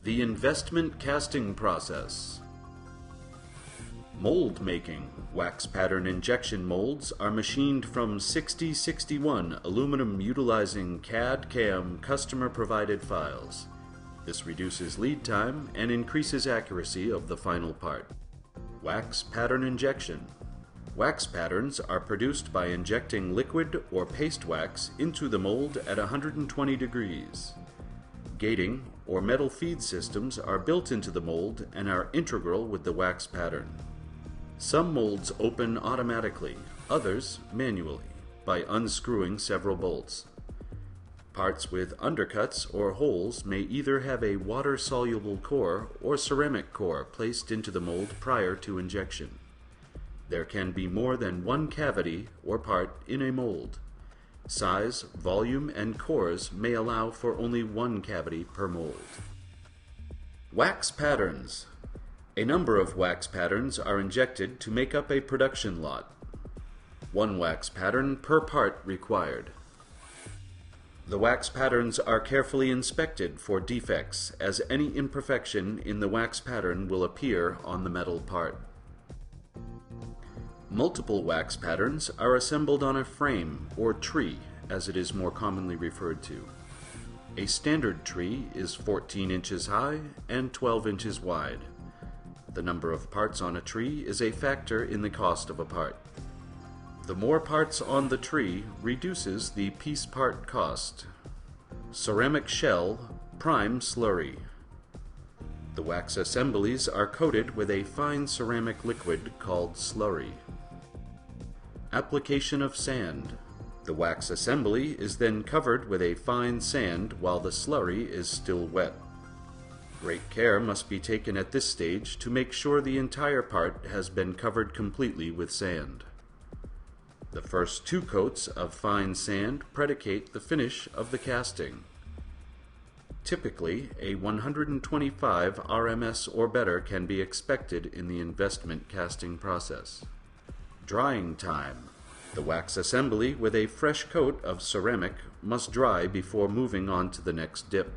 The investment casting process. Mold making. Wax pattern injection molds are machined from 6061 aluminum utilizing CAD/CAM customer-provided files. This reduces lead time and increases accuracy of the final part. Wax pattern injection. Wax patterns are produced by injecting liquid or paste wax into the mold at 120 degrees. Gating or metal feed systems are built into the mold and are integral with the wax pattern. Some molds open automatically, others manually, by unscrewing several bolts. Parts with undercuts or holes may either have a water-soluble core or ceramic core placed into the mold prior to injection. There can be more than one cavity or part in a mold. Size, volume, and cores may allow for only one cavity per mold. Wax patterns. A number of wax patterns are injected to make up a production lot. One wax pattern per part required. The wax patterns are carefully inspected for defects, as any imperfection in the wax pattern will appear on the metal part. Multiple wax patterns are assembled on a frame, or tree, as it is more commonly referred to. A standard tree is 14 inches high and 12 inches wide. The number of parts on a tree is a factor in the cost of a part. The more parts on the tree reduces the piece part cost. Ceramic shell, prime slurry. The wax assemblies are coated with a fine ceramic liquid called slurry. Application of sand. The wax assembly is then covered with a fine sand while the slurry is still wet. Great care must be taken at this stage to make sure the entire part has been covered completely with sand. The first two coats of fine sand predicate the finish of the casting. Typically, a 125 RMS or better can be expected in the investment casting process. Drying time. The wax assembly with a fresh coat of ceramic must dry before moving on to the next dip.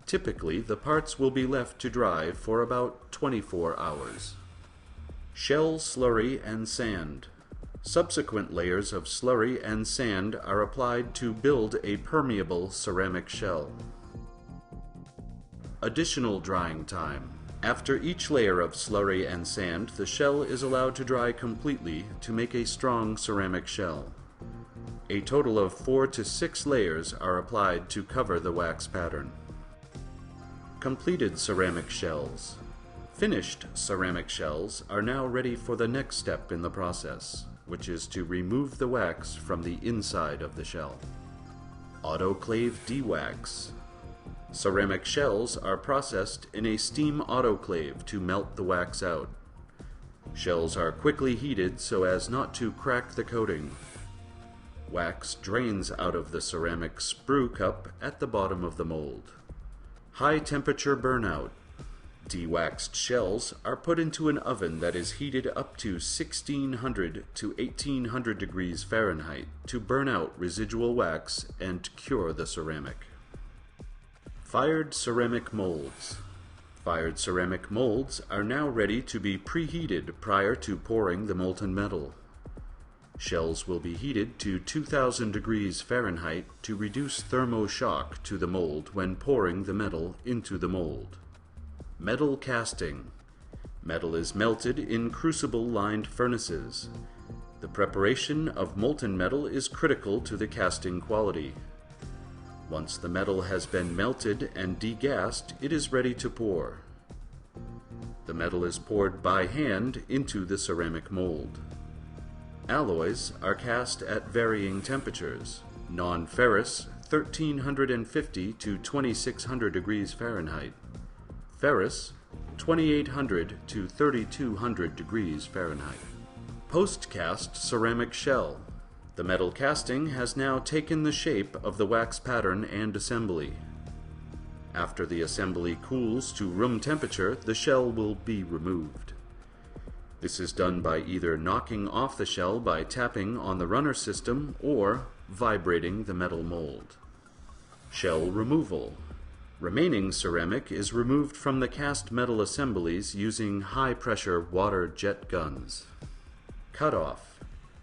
Typically, the parts will be left to dry for about 24 hours. Shell, slurry, and sand. Subsequent layers of slurry and sand are applied to build a permeable ceramic shell. Additional drying time. After each layer of slurry and sand, the shell is allowed to dry completely to make a strong ceramic shell. A total of 4 to 6 layers are applied to cover the wax pattern. Completed ceramic shells. Finished ceramic shells are now ready for the next step in the process, which is to remove the wax from the inside of the shell. Autoclave dewax. Ceramic shells are processed in a steam autoclave to melt the wax out. Shells are quickly heated so as not to crack the coating. Wax drains out of the ceramic sprue cup at the bottom of the mold. High temperature burnout. Dewaxed shells are put into an oven that is heated up to 1600 to 1800 degrees Fahrenheit to burn out residual wax and cure the ceramic. Fired ceramic molds. Fired ceramic molds are now ready to be preheated prior to pouring the molten metal. Shells will be heated to 2000 degrees Fahrenheit to reduce thermoshock to the mold when pouring the metal into the mold. Metal casting. Metal is melted in crucible-lined furnaces. The preparation of molten metal is critical to the casting quality. Once the metal has been melted and degassed, it is ready to pour. The metal is poured by hand into the ceramic mold. Alloys are cast at varying temperatures. Non-ferrous, 1350 to 2600 degrees Fahrenheit. Ferrous, 2800 to 3200 degrees Fahrenheit. Post-cast ceramic shell. The metal casting has now taken the shape of the wax pattern and assembly. After the assembly cools to room temperature, the shell will be removed. This is done by either knocking off the shell by tapping on the runner system or vibrating the metal mold. Shell removal. Remaining ceramic is removed from the cast metal assemblies using high-pressure water jet guns. Cut-off.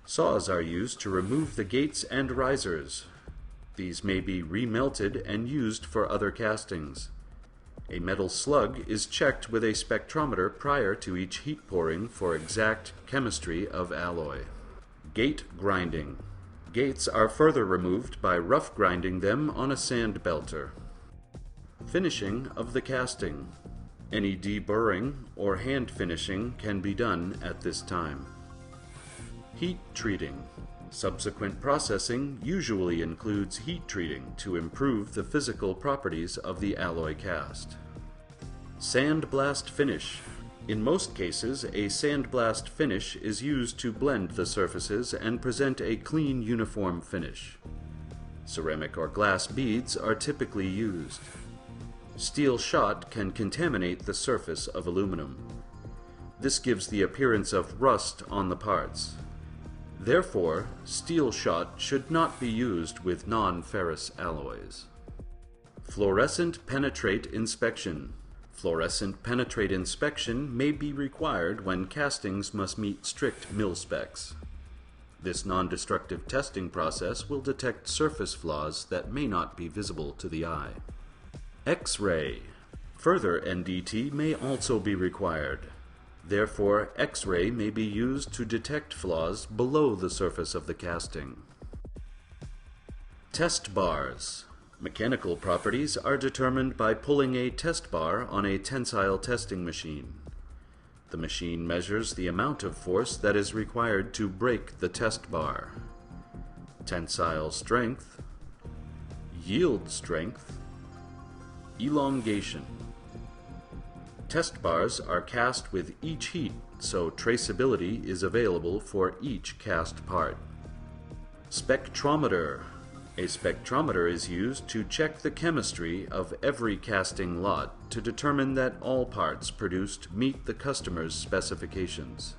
Saws are used to remove the gates and risers. These may be remelted and used for other castings. A metal slug is checked with a spectrometer prior to each heat pouring for exact chemistry of alloy. Gate grinding. Gates are further removed by rough grinding them on a sand belter. Finishing of the casting. Any deburring or hand finishing can be done at this time. Heat treating. Subsequent processing usually includes heat treating to improve the physical properties of the alloy cast. Sandblast finish. In most cases, a sandblast finish is used to blend the surfaces and present a clean, uniform finish. Ceramic or glass beads are typically used. Steel shot can contaminate the surface of aluminum. This gives the appearance of rust on the parts. Therefore, steel shot should not be used with non-ferrous alloys. Fluorescent penetrate inspection. Fluorescent penetrate inspection may be required when castings must meet strict mil specs. This non-destructive testing process will detect surface flaws that may not be visible to the eye. X-ray. Further NDT may also be required. Therefore, X-ray may be used to detect flaws below the surface of the casting. Test bars. Mechanical properties are determined by pulling a test bar on a tensile testing machine. The machine measures the amount of force that is required to break the test bar. Tensile strength, yield strength, elongation. Test bars are cast with each heat, so traceability is available for each cast part. Spectrometer. A spectrometer is used to check the chemistry of every casting lot to determine that all parts produced meet the customer's specifications.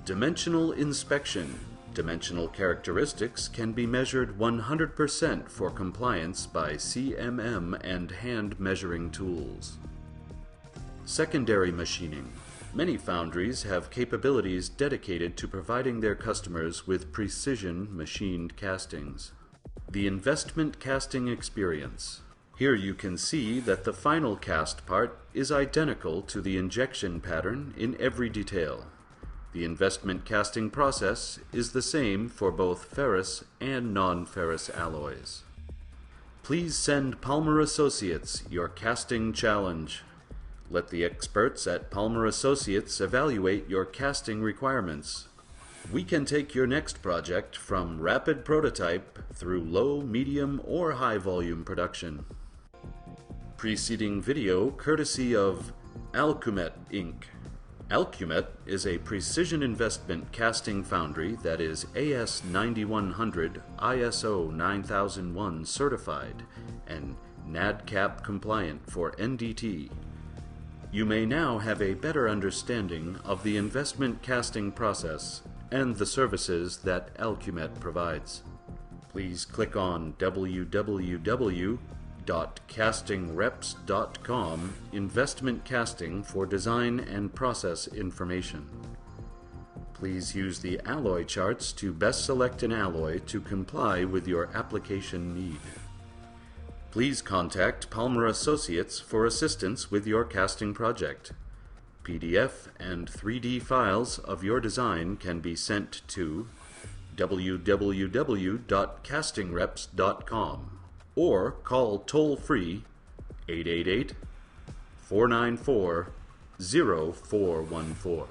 Dimensional inspection. Dimensional characteristics can be measured 100% for compliance by CMM and hand measuring tools. Secondary machining. Many foundries have capabilities dedicated to providing their customers with precision machined castings. The investment casting experience. Here you can see that the final cast part is identical to the injection pattern in every detail. The investment casting process is the same for both ferrous and non-ferrous alloys. Please send Palmer Associates your casting challenge. Let the experts at Palmer Associates evaluate your casting requirements. We can take your next project from rapid prototype through low, medium, or high volume production. Preceding video courtesy of Alcumet Inc. Alcumet is a precision investment casting foundry that is AS 9100 ISO 9001 certified and NADCAP compliant for NDT. You may now have a better understanding of the investment casting process and the services that Alcumet provides. Please click on www.castingreps.com Investment Casting for design and process information. Please use the alloy charts to best select an alloy to comply with your application need. Please contact Palmer Associates for assistance with your casting project. PDF and 3D files of your design can be sent to www.castingreps.com or call toll-free 888-494-0414.